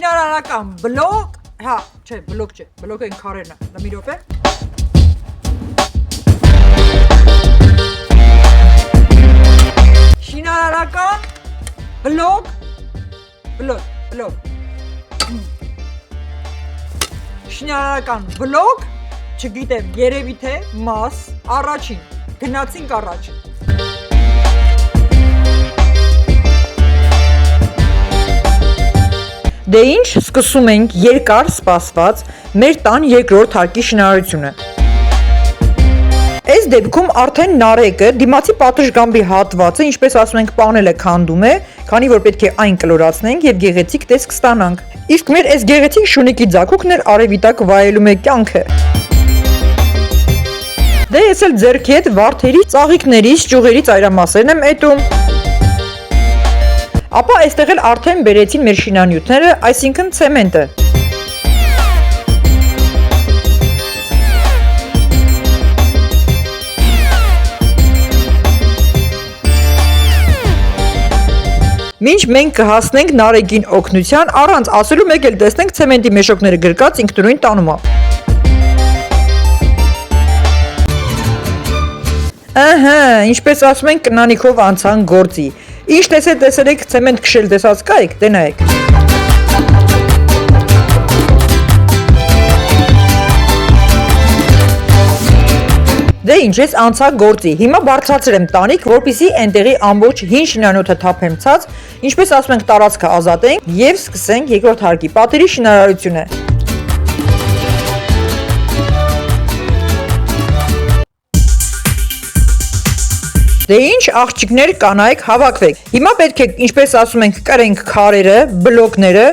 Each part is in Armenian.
Շինարարական բլոկ, հա, չէ, բլոկ չէ, բլոկը են քարերն է, մի րոպե։ Շինարարական բլոկ, Շինարարական բլոկ, չգիտեմ, երևի թե մաս, առաջին, գնացինք առաջ։ Դե ինչ, սկսում ենք երկար սպասված մեր տան երկրորդ հարկի շինարարությունը։ Այս դեպքում արդեն նարեկը դիմացի պատշգամբի հատվածը, ինչպես ասում ենք, պանելը քանդում է, քանի որ պետք է այն կլորացնենք եւ գեղեցիկ տեսք ստանանք։ Իսկ մեր այս գեղեցիկ շունիկի ձագուկն էր արևի տակ վայելում է կյանքը։ Դե ես էլ ձեռքի հետ վարդերի, ծաղիկներից, ճյուղերի ծայրամասերն եմ էտում։ Ապա այստեղ էլ արդեն բերեցին մեր շինանյութերը, այսինքն ցեմենտը։ Մինչ մենք կհասնենք նարեկին օգնության, առանց ասելու մեկ էլ տեսնենք ցեմենտի մեշոկները գրկած ինքնուրույն տանում է։ Ահա, ինչպես ասում են, կնանիքով անցան գործի։ Ինչ տեսել եք ցեմենտ քշել տեսած կայք, դե նայեք։ Դե ինչ, ես անցա գործի, հիմա բարձրացրեմ տանիք, որպեսզի այնտեղի ամբողջ հին շինանյութը թափեմ ցած, ինչպես ասում ենք, տարածքը ազատենք եւ սկսենք երկրորդ հարկի պատերի շինարարությունը։ Դե ինչ, աղջիկներ, կանայք, հավաքվեք։ Հիմա պետք է, ինչպես ասում ենք, կրենք քարերը, բլոկները,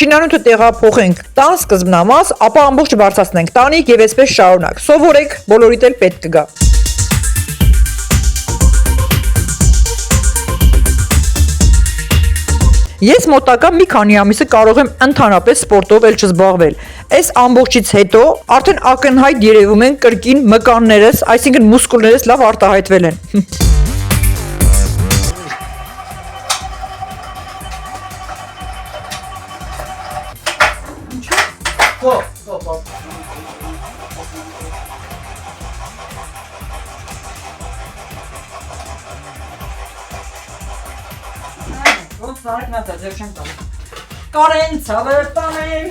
շինանյութը տեղափոխենք տան սկզբնամաս, ապա ամբողջը բարձրացնենք տանիք եւ այսպես շարունակ։ Սովորեք, բոլորիդ էլ պետք կգա։ Ես մոտակա մի քանի ամիսը կարող եմ ընդհանրապես սպորտով էլ չզբաղվել։ Այս ամբողջից հետո արդեն ակնհայտ երևում են կրկին մկաններս, այսինքն մուսկուլներս լավ արտահայտվել են։ Կարեն ցավեր տանեմ։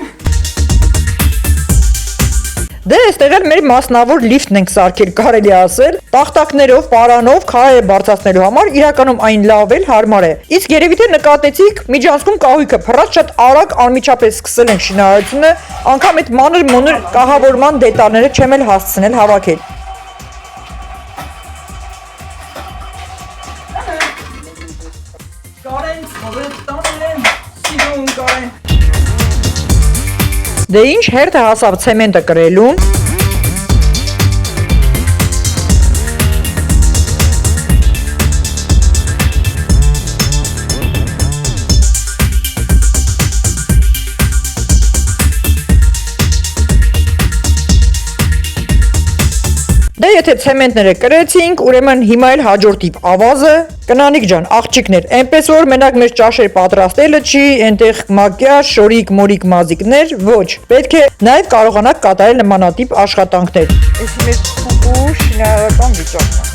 Դե այստեղ էլ մեր մասնավոր լիֆտն ենք սարքել, կարելի ասել, տախտակներով, պարանով, քարերը բարձրացնելու համար իրականում այն լավ էլ հարմար է։ Իսկ երևի թե նկատեցիք, միջանցքում կահույքը փռած շատ արագ անմիջապես սկսել ենք շինարարությունը, անգամ այդ մանր կահավորման դետալները չեմ էլ հասցնել հավաքել։ Դե ինչ, հերթը հասավ ցեմենտը կրելուն։ Դե եթե ցեմենտները կրեցինք, ուրեմն հիմա էլ հաջորդիվ ավազը։ Կնանիկ ջան, աղջիկներ, այնպես որ մենակ մեր ճաշեր պատրաստելը չի, այնտեղ մակիաժ, շորիկ, մորիկ, մազիկներ, ոչ։ Պետք է նաև կարողանաք կատարել նմանատիպ աշխատանքներ։ Էս մեր փուկու շինարարական վիճակն է։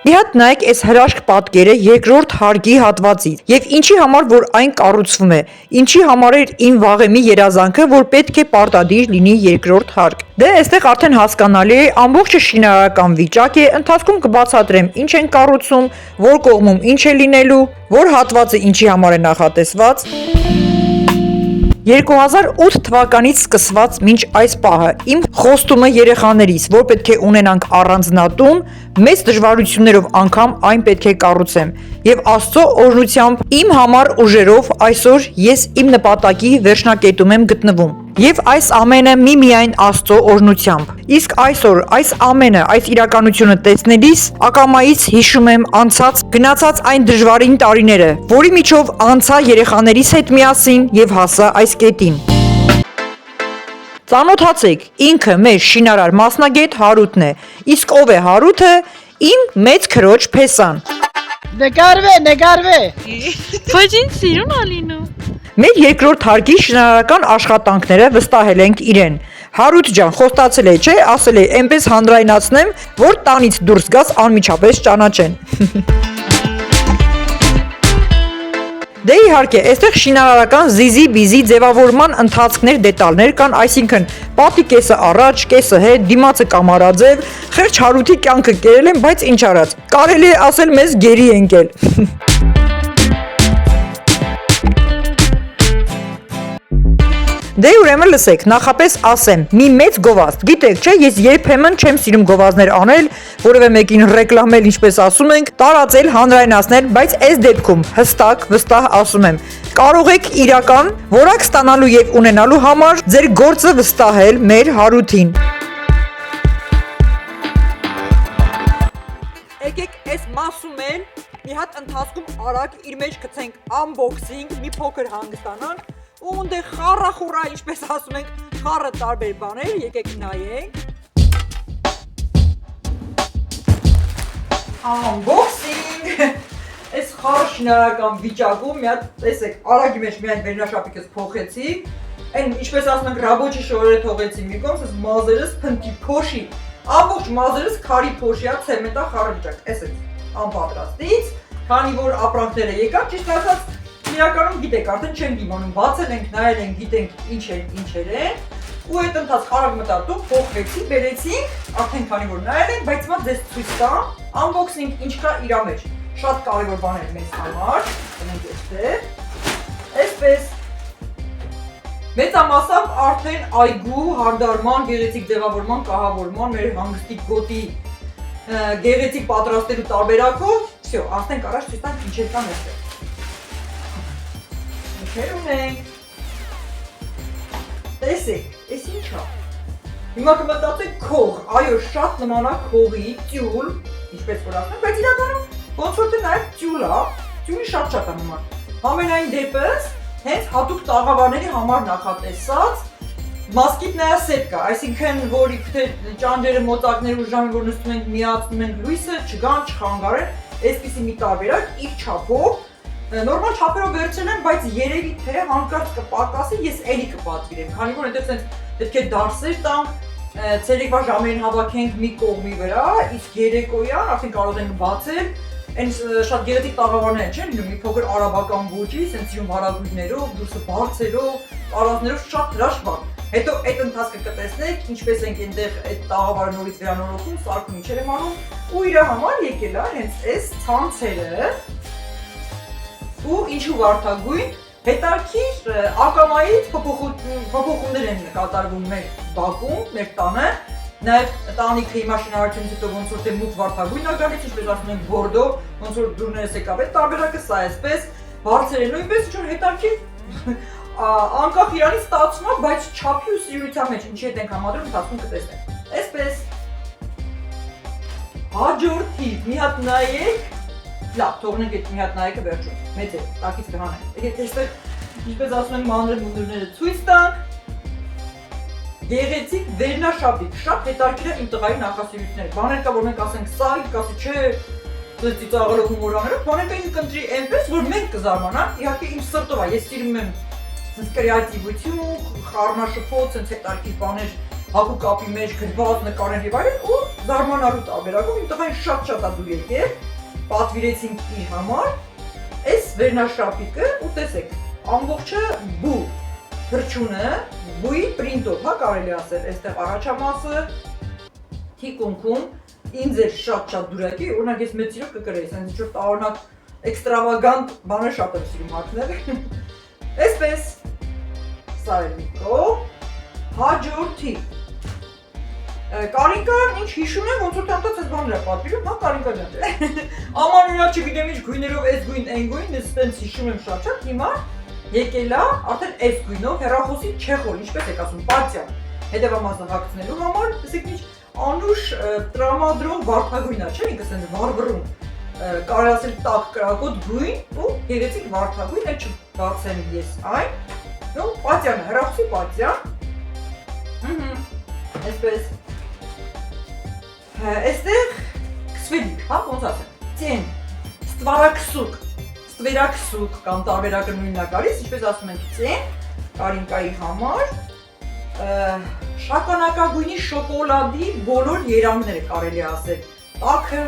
Մի հատ նայեք այս հրաշք պատկերը երկրորդ հարկի հատվածից եւ ինչի համար որ այն կառուցվում է, ինչի համար էր իմ վաղեմի երազանքը, որ պետք է պարտադիր լինի երկրորդ հարկ։ Դե այստեղ արդեն հասկանալի է, ամբողջը շինարարական վիճակ է, ընթացքում կբացատրեմ ինչ են կառուցում, որ կողմում ինչ է լինելու, որ հատվածը ինչի համար է նախատեսված։ 2008 թվականից սկսված մինչ այս պահը իմ խոստումը երեխաներիս, որ պետք է ունենանք առանձնատուն, մեծ դժվարություններով անգամ այն պետք է կառուցեմ եւ Աստծո օրհնությամբ իմ համար ուժերով այսօր ես իմ նպատակի վերջնակետում եմ գտնվում եւ այս ամենը միմիայն Աստծո օրհնությամբ։ Իսկ այսօր այս ամենը, այս իրականությունը տեսնելիս ակամայից հիշում եմ անցած գնացած այն դժվարին տարիները, որի միջով անցա երեխաներիս հետ միասին եւ հասա այս կետին։ Ծանոթացեք, ինքը մեր շինարար մասնագետ Հարութն է, իսկ ով է Հարութը, իմ մեծ քրոջ Փեսան։ Նկարվե։ Բայց ինձ սիրուն ալինու։ Մեր երկրորդ հարկի շինարարական աշխատանքները վստահել ենք իրեն։ Հարութ ջան, խոստացել է, չէ, ասել է, այնպես հանրայնացնեմ, որ տանից դուրս գաս անմիջապես ճանաչեն։ Դե իհարկե, այստեղ շինարարական զիզի-բիզի ձևավորման ընթացքներ, դետալներ կան, այսինքն պատի կեսը առաջ, կեսը հետ, դիմացը կամարաձև, խեղճ Հարութի կյանքը կերել են, բայց ինչ արած, կարելի է ասել մեզ գերի ընկել։ Դե ուրեմն լսեք, նախապես ասեմ, մի մեծ գովազդ, գիտեք չէ, ես երբեմն չեմ սիրում գովազդներ անել, որևէ մեկին ռեկլամել, ինչպես ասում ենք, տարածել, հանրայնացնել, բայց այս դեպքում հստակ, վստահ ասում եմ, կարող եք իրական որակ ստանալու եւ ունենալու համար ձեր գործը վստահել մեր Հարութին։ Եկեք այս մասում էլ մի հատ ընթացքում արագ իր մեջ գցենք unboxing, մի փոքր հանգստանանք ու ունդե խառախուրա, ինչպես ասում ենք, խառը տարբեր բաներ, եկեք նայենք։ Unboxing։ Այս խառը շինարարական վիճակում մի հատ, տեսեք, արագի մեջ միայն վերնաշապիկս փոխեցի, այն ինչպես ասում ենք, ռաբոչի շորերը թողեցի մի կողմ, այս մազերս փնտի փոշի, ամբողջ մազերս քարի փոշիա, ցեմենտա խառը վիճակ, այսպես անպատրաստից, քանի որ ապրանքները եկան, ճիշտ ասած իրականում գիտեք, արդեն չենք իմանում, բացել ենք, նայել ենք, գիտենք ինչեր են, ու այդ ընթացք արագ մտածում, փոխվեցի, բերեցինք, արդեն քանի որ նայել ենք, բայց հիմա ձեզ ցույց տամ, unboxing ինչ կա իր մեջ, շատ կարևոր բան է մեզ համար, գնանք այստեղ, այսպես, մեծամասամբ արդեն այգու, հարդարման, գեղեցիկ ձևավորման, կահավորման, մեր հանգստի գոտի գեղեցիկ պատրաստելու տարբերակով, всё, արդեն կարաս ցույց տանք ինչեր կան այստեղ։ Ինչեր ունենք, տեսեք, ես ինչ հա, հիմա կմտածեք քող, այո շատ նմանա քողի, տյուլ, ինչպես որ ասնեմ, բայց իրականում ոնց որ թե նաև տյուլ ա, տյուլի շատ է նման, համենայն դեպս հենց հատուկ տաղավարների համար նախատեսած մասկիտնայա սետ կա, այսինքն որ իբթե ճանջերը, մոտակները ու ժամին որ նստում ենք միացնում ենք լույսը, չգան, չխանգարեն, այսպիսի մի տարբերակ իր չափով նորմալ չափերով վերցրել եմ, բայց երևի թե հանկարծ կպակասի, ես էլի կպատվիրեմ, քանի որ այնտեղ սենց պետք է դարսեր տանք, ցերեկվա ժամերին հավաքենք մի կողմի վրա, իսկ երեկոյան արդեն կարող ենք բացել, այն շատ գեղեցիկ տաղավարներ չեն լինում, մի փոքր արաբական ոճի, սենց սիրում հարագույրներով, դուրսը բարձերով, տարածներով շատ հրաշք բան։ Հետո այդ ընթացքը կտեսնեք, ինչպես ենք այնտեղ այդ տաղավարը նորից վերանորոգում, սարքում ինչեր եմ անում, ու իր համար եկել է հենց այս ցանցերը ու ինչու վարդագույն, հետարքիր ակամայից փոփոխումներ են կատարվում մեր բակում, մեր տանը, նաև տանիքը հիմա շինարարությունից հետո ոնց որ թե մուգ վարդագույն ա գալիս, ինչպես ասում ենք բորդո, ոնց որ դուրներս եկավ այդ տարբերակը սա էսպես, բարձր է նույնպես ինչ որ հետարքիր անկախ իրանի ստացվում է, բայց չափի ու սիրության մեջ ինչի հետ ենք համադրում, ընթացքում կտեսնենք։ Այսպես հաջորդիվ մի հատ նայեք, լավ, թողնենք այդ մի հատ նայեկը վերջում, մեծ է, տակից կհանենք։ Եկեք այստեղ, ինչպես ասում ենք, մանրամուտները ցույց տանք։ Գեղեցիկ վերնաշապիկ, շատ հետարքիր է իմ տղայի նախասիրությունները։ Բաներ կա, որ մենք ասենք սա, կասի չէ, ծիծաղելով հումորաներով, բաներ կա ինքը կընտրի այնպես, որ մենք կզարմանանք, իհարկե իմ սրտով է, ես սիրում եմ սենց կրեատիվություն, խառնաշփոթ, սենց հետարքիր բաներ հագու կապի մեջ գրված նկարներ եւ այլն ու զարմանալու տարբերակով իմ տղային շատ-շատ ա դուր եկել, պատվիրեցինք իր համար այս վերնաշապիկը ու տեսեք, ամբողջը բու թրջունը, բուի պրինտով, հա կարելի ասել, այստեղ առաջամասը, թիկունքում, ինձ էր շատ-շատ դուր եկել, օրինակ ես մեծ սիրով կկրեի, սենց ինչ որ տարօրինակ էքստրավագանտ բաներ շատ եմ սիրում հագնել։ Այսպես, սա էլ մի կողմ, հաջորդի, Կարինկան ինչ հիշում եմ, ոնց որ տանտած այս բաներ է պատվիրում, հա Կարինկա ջան, ամանունյա չգիտեմ ինչ գույներով, այս գույն, այն գույն, ես տենց հիշում եմ շատ-շատ, հիմա եկել է արդեն այս գույնով հեռախոսի չեխոր, ինչպես եք ասում, պատյան, հետևամասը հագցնելու համար, տեսեք ինչ անուշ տրամադրող վարդագույն է, չէ՞ ինքը սենց վարվռուն, կարելի ասել տաք կրակոտ գույն ու գեղեցիկ վարդագույն, այդ չբացեմ ես այն, ու պատյանը, հեռախոսի պատյան, այսպես, այստեղ կսվելիք, հա, ոնց ասեմ, տեն, ստվարակսուկ, ստվերակսուկ կամ տարբերակը նույնն է գալիս, ինչպես ասում ենք ցեն, Կարինկայի համար շագանակագույնի շոկոլադի բոլոր երանգները կարելի ասել։ Տաքը,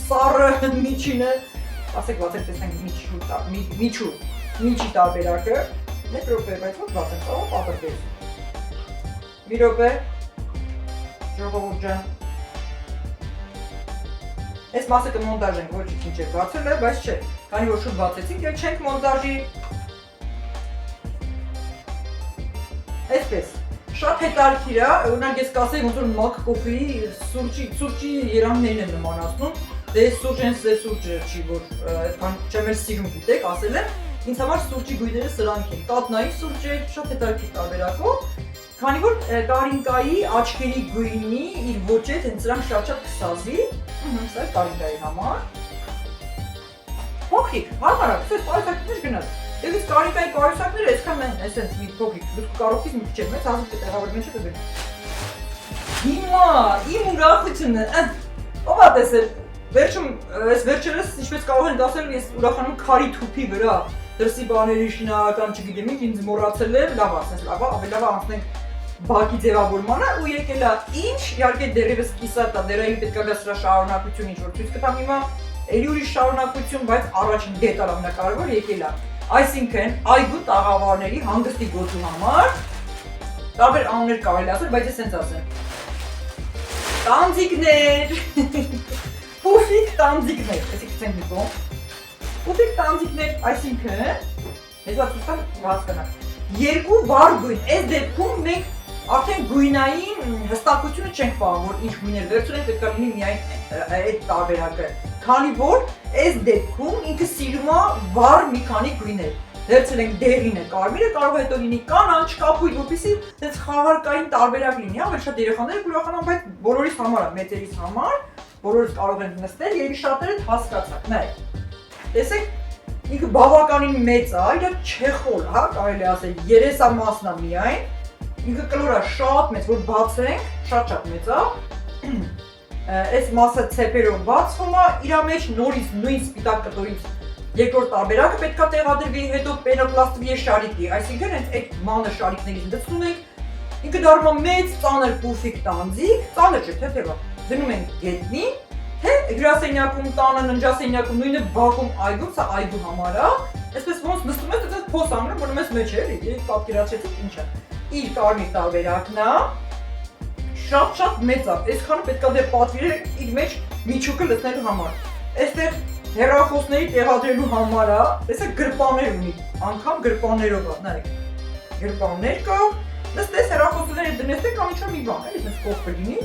սառը, միջինը, ասեք բացեք տեսնենք միջի տարբերակը, մեկ րոպե, բայց ոչ բացենք, կարող պատրվեց։ Մի րոպե, ժողովուրդ ջան։ Այս մասը կմոնտաժ ենք, ոչ ինչ է բացել է, բայց չէ, քանի որ շուտ բացեցինք, եւ չենք մոնտաժի։ Այսպես, շատ հետաքրքիր է, օրինակ ես կասեի ոնց որ մակ կոֆեի սուրճի երանգներն են նմանացնում, դե սուրճեն սուրճը չի որ այդքան չեմ էլ սիրում գիտեք, ասել եմ, ինձ համար սուրճի գույները սրանք են, կատնայի սուրճը շատ հետաքրքիր տարբերակով, քանի որ Կարինկայի աչքերի գույնի իր ոճը հենց սրանք շատ կսազի, սա է Կարինկայի համար։ Փոքրիկ, հարմարակ, սես պարուսակներ գնաց։ Եվ իսկ Կարինկայի պարուսակները այսքան են, այսենց մի փոքրիկ, դուք կարողից մի քիչ մեծ հազիվ կտեղավորվեն չէ կգնի։ Հիմա, իմ ուրախությունը, ով է տեսել, վերջում, այս վերջերս, ինչպես կարող են ասել, ես ուրախանում քարի թուփի վրա, դրսի բաների շինարարական չգիտեմ ինչ, ինձ մոռացել է, լավ ասես, լավ, ավելի լավ անցնենք բակի ձևավորմանը ու եկել է ինչ, իհարկե դեռևս կիսատ է, դեռային պետք է գա սրա շարունակություն ինչ որ ցույց կտամ հիմա, էլի ուրիշ շարունակություն, բայց առաջին դետալ ամենակարևոր եկել է։ Այսինքն այգու տաղավարների հանգստի գոտու համար տարբեր անուններ կարելի ասել, բայց ես սենց ասեմ։ Տանձիկներ, փուֆիկ տանձիկներ, այսինքն ցենք մի կողմ։ Փուֆիկ տանձիկներ, այսինքն, ես ցույց հասկանաք։ Երկու վառ գույն, այս դեպքում մենք արդեն գույնային հստակությունը չենք պահում, որ ինչ գույներ վերցրենք, պետք է լինի միայն այդ տարբերակը։ Քանի որ այս դեպքում ինքը սիրում է վառ մի քանի գույներ։ Վերցրել ենք դեղինը, կարմիրը, կարող է հետո լինի կանաչ, կապույտ, որպեսզի այդպես խաղարկային տարբերակ լինի, ավելի շատ երեխաները կուրախանան, բայց բոլորիս համար է, մեծերիս համար, բոլորս կարող ենք նստել, երևի շատերը հասկացաք, նայեք։ Տեսեք, ինքը բավականին մեծ է, իր չեխոլ, հա, կարելի ասել, երեսամասն է միայն, ինքը կլոր է շատ մեծ, որ բացենք, շատ մեծ է, այս մասը ցեպերով բացվում է, իր մեջ նորից նույն սպիտակ կտորից երկրորդ տարբերակը պետք է տեղադրվի, հետո պենոպլաստվի շարիկի, այսինքն այդ մանր շարիկներից դցնում ենք, ինքը դառնում է մեծ ծանր պուֆիկ տանձիկ, ծանր չէ, թեթև է, դնում ենք գետնին, թե հյուրասենյակում, տանը, ննջասենյակում, նույնը բակում, այգում, սա այգու համար է, այսպես ոնց նստում ես, այդպես փոս անգրում, որ մեզ մեջ է, էլի, պատկերացրեցիք ինչ է։ Իր կարմիր տարբերակն է, շատ մեծ է, այսքանը պետք է դեռ պատվիրել իր մեջ միջուկը լցնելու համար։ Այստեղ հեռախոսների տեղադրելու համար է, տեսեք գրպաններ ունի, անգամ գրպաններով է, նայեք, գրպաններ կա, նստես հեռախոսները դնեցեք կամ ինչ-որ մի բան, էլի սենց կողքը լինի,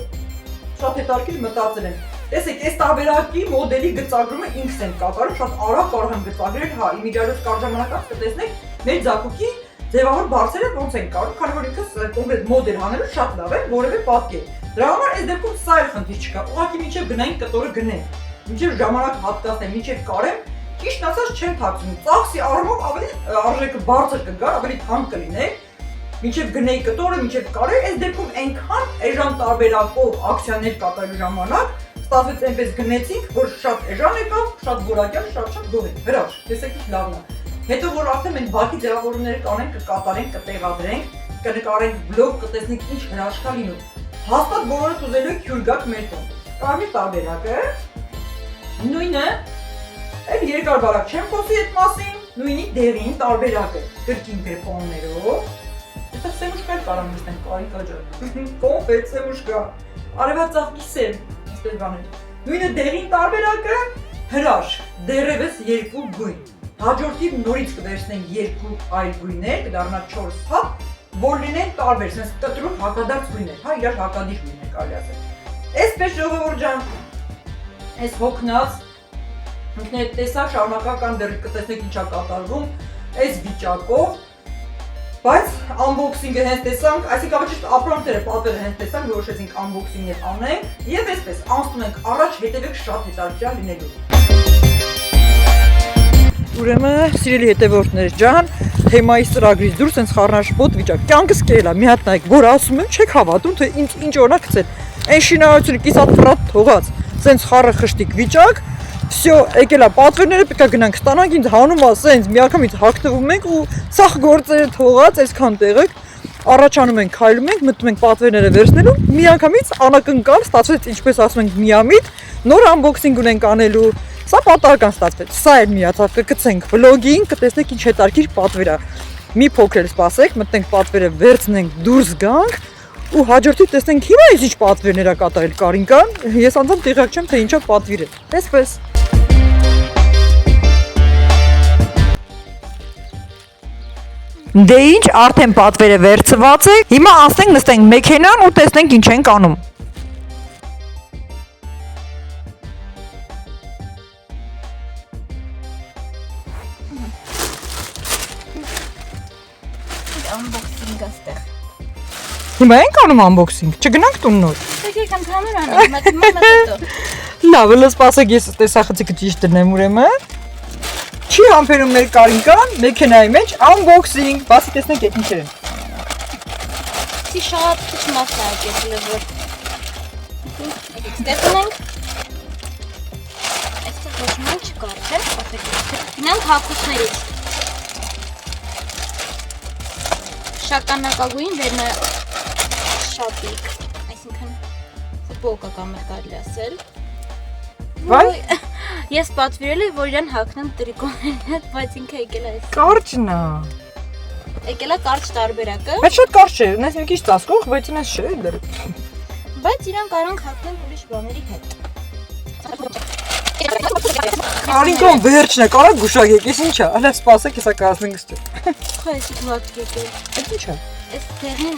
շատ հետաքրքիր մտածել են։ Տեսեք, այս տարբերակի մոդելի գծագրումը ինքս ենք կատարում, շատ արագ կարող եմ գծագրել, հա, իմիջիայլոց կարճ ժամանակից կտեսնեք մեր ձագուկի ձևավոր բարձերը ոնց են կարող, քանի որ ինքս կոնկրետ մոդել հանելու շատ լավ է, որևէ պատկեր։ Դրա համար այս դեպքում սա էլ խնդիր չկա, ուղղակի մինչև գնային կտորը գնենք, մինչև ժամանակ հատկացնեմ, մինչև կարեմ, ճիշտ ասած չեմ թաքցնում, ծախսի առումով ավելի արժեքը բարձր կգա, ավելի թանկ կլիներ, մինչև գնեի կտորը, մինչև կարել, այս դեպքում այնքան էժան տարբերակով ակցիաներ կատարելու ժամանակ ստացվեց այնպես գնեցինք, որ շատ էժան եկավ, շատ որակյալ, շատ գոհ, հրաշք, տեսեք ինչ լավն է։ Հետո որ արդեն մենք բակի ձևավորումները կանենք, կկատարենք, կտեղադրենք, կնկարենք բլոգ, կտեսնենք ինչ հրաշք է լինում։ Հաստատ բոլորը ուզելու եք հյուր գաք մեր տուն։ Կարմիր տարբերակը նույնը, այդ երկար բարակ չեմ խոսի այդ մասին, նույնի դեղին տարբերակը, կրկին գրպաններով։ Այստեղ սեմուշկա էլ կարամ նստենք, Կարինկա ջան։ Կոնֆետ սեմուշկա, արևածաղկի սեմ, այսպես բաներ։ Նույնը դեղին տարբերակը հրաշք, դեռևս երկու գույն։ Հաջորդիվ նորից կվերցնենք երկու այլ գույներ, կդառնա 4 հատ, որ լինեն տարբեր, sense կտրուկ հակադարձ գույներ, հա, իրար հակադիր գույներ կարելի ասել։ Այսպես ժողովուրդ ջան, այս հոգնած ինքներդ տեսակ շարունակական դեռ կտեսնեք ինչա կատարվում այս վիճակով, բայց unboxing-ը հենց տեսանք, այսինքն ճիշտ ապրանքները պատվերը հենց տեսանք, որոշեցինք unboxing-ը անենք եւ այսպես անցնում ենք առաջ, հետեւեք շատ հետաքրքիր լինելու։ Ուրեմն, սիրելի հետևորդներ ջան, թեմայի ծրագրից դուրս հենց խառնաշփոթ վիճակ։ Կյանքս կերել է, մի հատ նայեք, որ ասում եմ, չեք հավատում, թե ինչ օրինակ գցել։ Այն շինարարությունը կիսատ ֆրատ թողած, սենց խառը խշտիկ վիճակ, Всё, եկելա պատվերները պետք է գնանք ստանանք ինձ հանում ասենց միանգամից հագնվում ենք ու սախ գործերը թողած այսքան տեղեք առաջանում ենք քայլում ենք մտնում ենք պատվերները վերցնելու միանգամից անակնկալ ստացվեց ինչպես ասում ենք միամիտ նոր unboxing ունենք անելու սա պատահական ստացվեց սա էլ միացավ կգցենք վլոգին կտեսնեք ինչ հետարքիր պատվեր է մի փոքր սպասեք մտնենք պատվերը վերցնենք դուրս գանք ու հաջորդի տեսնենք հիմա ինչ պատվերներ է կատարել Կարինկան ես անձամբ տեղյակ չեմ թե ինչա պատվիր է այսպես Դե ինչ, արդեն պատվերը վերցված է, հիմա անցնենք նստենք մեքենան ու տեսնենք ինչ ենք անում։ Unboxing աստեղ։ Հիմա ենք անում unboxing, չգնանք տուն նոր։ Եկեք ընդհանուր անենք, մտածո։ Լավ, լավ, սպասեք, ես տեսախցիկը ճիշտ դնեմ ուրեմն։ Չի համբերում մեր Կարինկան մեքենայի մեջ unboxing, բացի տեսնենք այդ ինչեր են։ Չի շատ քիչ մասնագետ լեզվոր։ Եկեք տեսնենք։ Այստեղ ոչ մի չկար, չէ՞։ Գնանք հագուստներից։ Շագանակագույն վերնա շապիկ, այսինքն ֆուտբոլկա կամ կարելի ասել։ Վայ, Ես պատվիրել եմ, որ իրան հագնեմ տրիկոների հետ, բայց ինքը եկել է այս։ կարճն է։ Եկել է կարճ տարբերակը, Բայց շատ կարճ չէ, ունես մի քիչ ծածկող, բայց ինձ չէ դեռ։ բայց իրան կարող ենք հագնել ուրիշ բաների հետ։ Կարինկան վերջն է, կարա գուշակեք, ես ինչա, հələ սպասեք, հեսա կհասնենք ստեղ։ Ხო, էսի լավ եկել։ Այդ ինչա։ Այս տեղին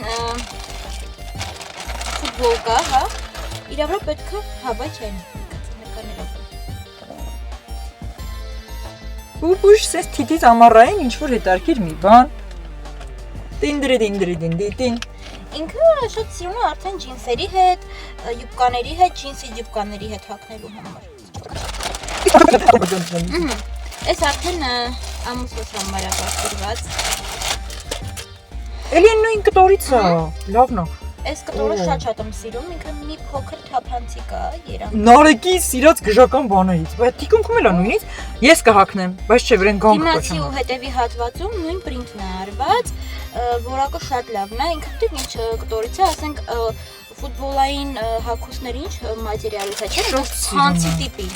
ֆուտբոլկա, հա։ Իրա վրա պետք է, հա, բայց այն նկարներով։ Ուշ սես թիթից ամառային ինչ-որ հետարքիր մի բան։ Տին։ Ինքը շատ սիրուն է արդեն ջինսերի հետ, յուբկաների հետ, ջինսի յուբկաների հետ հագնելու համար։ Այս արդեն ամուսնուս համար է պատվիրված։ Էլի են նույն կտորից է, լավն է։ Այս կտորը շատ եմ սիրում, ինքը մի փոքր թափանցիկ է, երամ։ Նարեկի սիրած գժական բաներից, բայց թիկունքում էլ է նույնից, ես կհագնեմ, բայց չէ վրեն գանք Դիմացի ու հետևի հատվածում նույն պրինտն է արված, որակը շատ լավն է, ինքը դեպ ինչ կտորից է, ասենք ֆուտբոլային հագուստների ինչ մատերիալից է, չէ՞, ցանցի տիպի։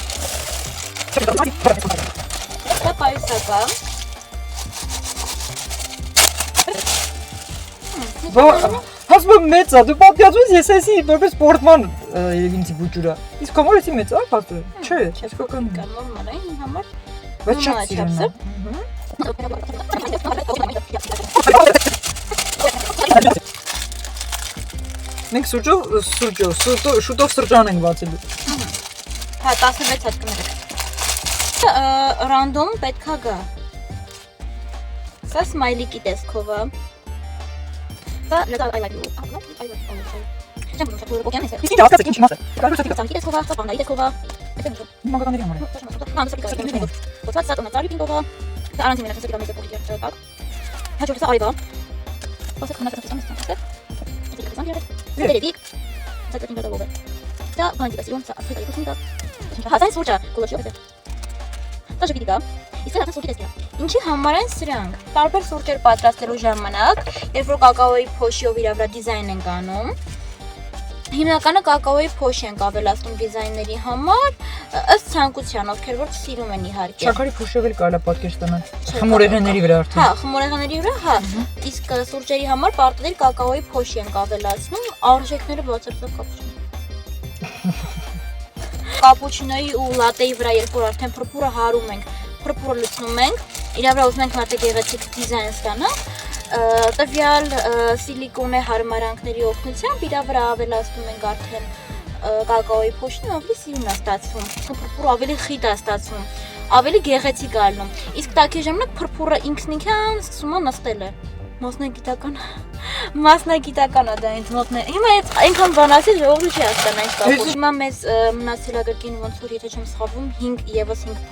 Դա պայուսակա։ Հասնում մեծ է, դու պատկացուես ես էսի որպես սպորտման երևի ինձի բուջուրա։ Իսկ կամոր էսի մեծ է, հասնում։ Չէ, իսկական Կան նորմալ է իմ համար։ բայց շատ սիրուն է։ Մենք շուտով սրճան ենք բացելու։ Հա, 16 հատ կներեք։ Ռանդոմ պետք է գա։ Սա սմայլիկի տեսքով է։ Սա լեզալ I like you։ Չեմ ուզում օկեան է։ Իսկ ինչ հասկացեք ինչ իմաստ է։ Կարող է Սա տեսքով է, սա բանալի տեսքով է։ մանկականների համար է։ Հա, սա պիկա։ Ոսած սա տոնացարի պինգով է։ Դա արանցի մենակ սա մեծ փոքր ճակակ։ Հաջորդը սա այվա։ Ոսած խնամք տեսնեմ։ Դերեդիկ։ Սա տին դատով է։ Դա բանջիկասիոն սա աֆրիկայի կուսնիկա։ Հազար սուրճա կոլոչիով է։ Դա ժպիտիկա։ Իսկ դա սուրճի տեսքիա։ Ինչի համար են սրանք։ Տարբեր սուրճեր պատրաստելու ժամանակ, երբ որ կակաոյի փոշիով իր վրա դիզայն են անում, հիմնականը կակաոյի փոշի են ավելացնում դիզայնների համար, ըստ ցանկության, ովքեր որ սիրում են իհարկե։ Շաքարի փոշով էլ կարելի է պատկեր ստանալ։ Խմորեղենների վրա արդեն։ Հա, խմորեղենների վրա, հա։ Իսկ սուրճերի համար պարտադիր կակաոյի փոշի են ավելացնում, արժեքները բացարձակ կապ չունեն։ Կապուչինոյի ու լատեի վրա երբ որ արդեն փրփուրը հարում ենք, փրփուրը լցնում ենք, իրա վրա ուզում ենք մատե գեղեցիկ դիզայն ստանալ, տվյալ սիլիկոնե հարմարանքների օգնությամբ իրա վրա ավելացնում ենք արդեն կակաոյի փոշին, ավելի սիրուն է ստացվում, փրփուրը ավելի խիտ է ստացվում, ավելի գեղեցիկ է ալնում, իսկ տաքի ժամանակ փրփուրը ինքնիկյան սկսում է նստել է, մասնագիտական է դա ինձ մոտնե, հիմա այնքան բան ասի ժողովուրդը չի հասկանա ինչ կապ հիմա մեզ մնացելակրկին ոնց որ եթե չեմ սխալվում 5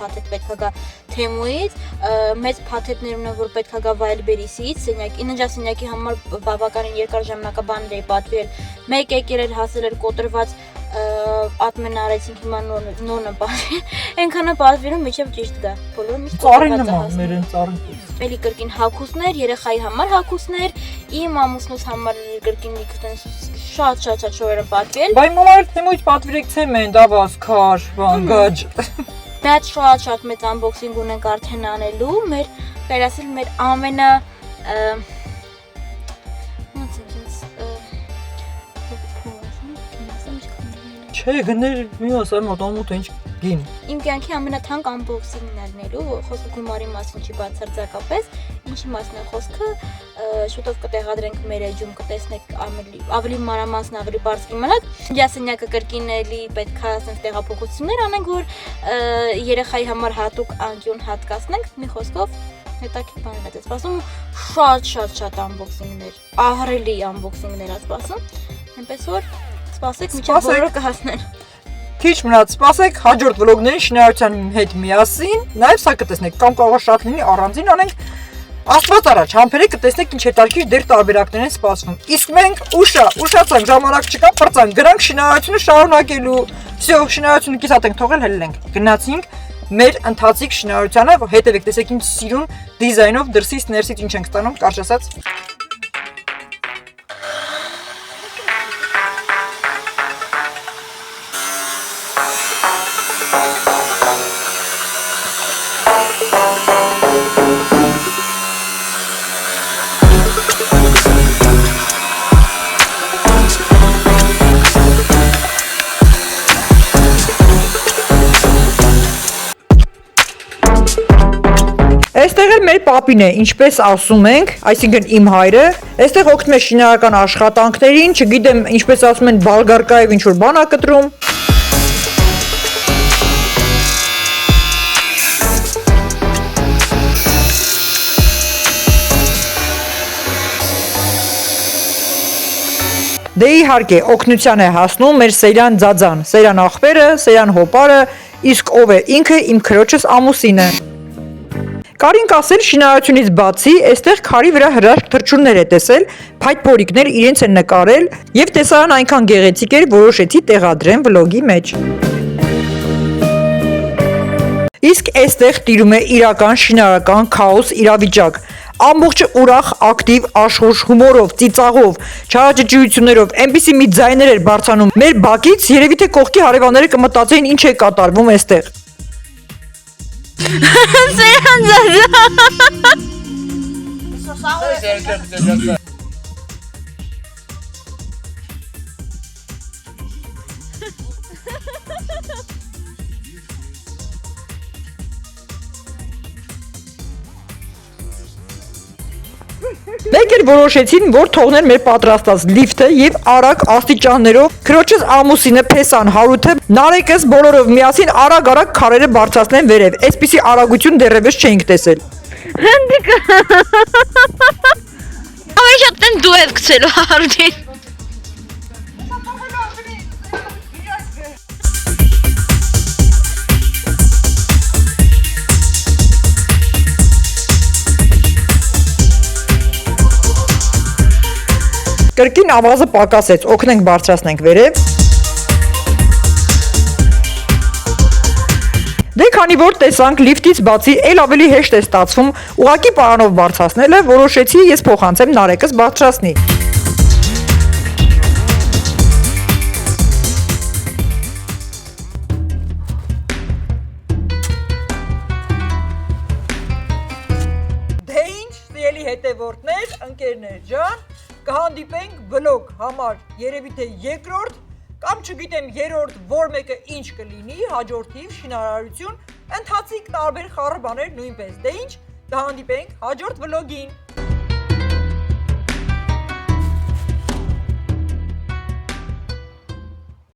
փաթեթ պետք է գա Թեմուից, մեծ փաթեթներ ունեն որ պետք է գա Վայլբերիսից, ննջասենյակի համար բավականին երկար ժամանակաբաներ էի պատվիրել, մեկ եկել էր հասել էր կոտրված ատմեն արեցինք հիմա նոնը բացի այնքանը բացվիրում միջև ճիշտ գա բոլորը միշտ Ծառին նման մերեն ծառին էլի կրկին հագուստներ երեխայի համար հագուստներ իմ ամուսնուս համար կրկին լիքտեն շատ շորերը պատվել Բայ մամար թեմույթ պատվիրեք թե մեն դավաս քար վանգաջ Դա շատ մեծ unboxing ունենք արդեն անելու մեր վերասել մեր ամենա Չէ գներ մի ասեմ մոտամուտ ինչ գին Իմ կյանքի ամենաթանկ unboxing-ն ելնելու խոսքը գումարի մասին չի բացարձակապես ինչի մասն է խոսքը շուտով կտեղադրենք մեր էջում կտեսնեք ավելի մանրամասն ավելի բարձր կիմանաք Յասենյակը կրկին էլի պետք է ասենք տեղափոխություններ անենք որ երեխայի համար հատուկ անկյուն հատկացնենք մի խոսքով հետաքրքիր բաներ է սպասում շատ unboxing-ներ ահռելի unboxing-ներ է սպասում այնպես որ Սպասեք, միջև բոլորը կհասնեն։ Քիչ մնաց, սպասեք հաջորդ վլոգներին շինարարության հետ միասին, նաև սա կտեսնեք, կամ կարող է շատ լինի առանձին անենք։ Աստված առաջ, համբերեք կտեսնեք ինչ հետաքրքիր դեր տարբերակներ են սպասվում։ Իսկ մենք ուշացանք, ժամանակ չկա, պրծանք, գրանք շինարարությունը շարունակելու։ Всё, շինարարությունը կիսատ ենք թողել, հելենք։ Գնացինք մեր ընթացիկ շինարարությանը, հետևեք, տեսեք ինչ սիրուն դիզայնով դրսից ներսից ինչ ենք ստանում, կարճ ասած։ Այստեղ էլ մեր պապին է, ինչպես ասում ենք, այսինքն իմ հայրը, այստեղ օգնում է շինարարական աշխատանքներին, չգիտեմ, ինչպես ասում են, բալգարկայով ինչ որ բան ա կտրում։ Դե իհարկե, օգնության է հասնում մեր Սեյրան ձաձան, Սեյրան աղբերը, Սեյրան հոպարը, իսկ ով է ինքը իմ քրոջս ամուսինը։ Կարինք ասել շինարարությունից բացի, այստեղ քարի վրա հրաշք թռչուններ է տեսել, փայտ փորիկներ իրենց են նկարել եւ տեսարան այնքան գեղեցիկ էր, որոշեցի տեղադրեմ վլոգի մեջ։ Իսկ այստեղ տիրում է իրական շինարարական քաոս իրավիճակ։ Ամբողջը ուրախ, ակտիվ, աշխուժ, հումորով, ծիծաղով, չարաճճիություններով, այնպիսի մի ձայներ էր բարձրանում մեր բակից, երևի թե կողքի հարևանները կմտածեին ինչ է կատարվում այստեղ։ Սեյրան ձաձան Մեկ էլ որոշեցին, որ թողնեն մեր պատրաստած լիֆտը եւ արագ աստիճաններով քրոջս ամուսինը Փեսան Հարութը Նարեկս բոլորով միասին արագ քարերը բարձրացնեն վերև։ Այսպիսի արագություն դեռևս չէինք տեսել։ Հնդիկը Ավելի շատ տեն դու ես գցելու Հարութին Կրկին ավազը պակասեց, օգնենք բարձրացնենք վերև։ Դե քանի որ տեսանք լիֆտից բացի էլ ավելի հեշտ է ստացվում ուղակի պարանով բարձրացնելը, որոշեցի ես փոխանցեմ Նարեկս բարձրացնի։ Դե ինչ, սիրելի հետևորդներ, ընկերներ ջան, կհանդիպենք վլոգ համար երևի թե երկրորդ կամ չգիտեմ երրորդ որ մեկը ինչ կլինի հաջորդիվ շինարարություն ընթացիկ տարբեր խառը բաներ նույնպես դե ինչ կհանդիպենք հաջորդ վլոգին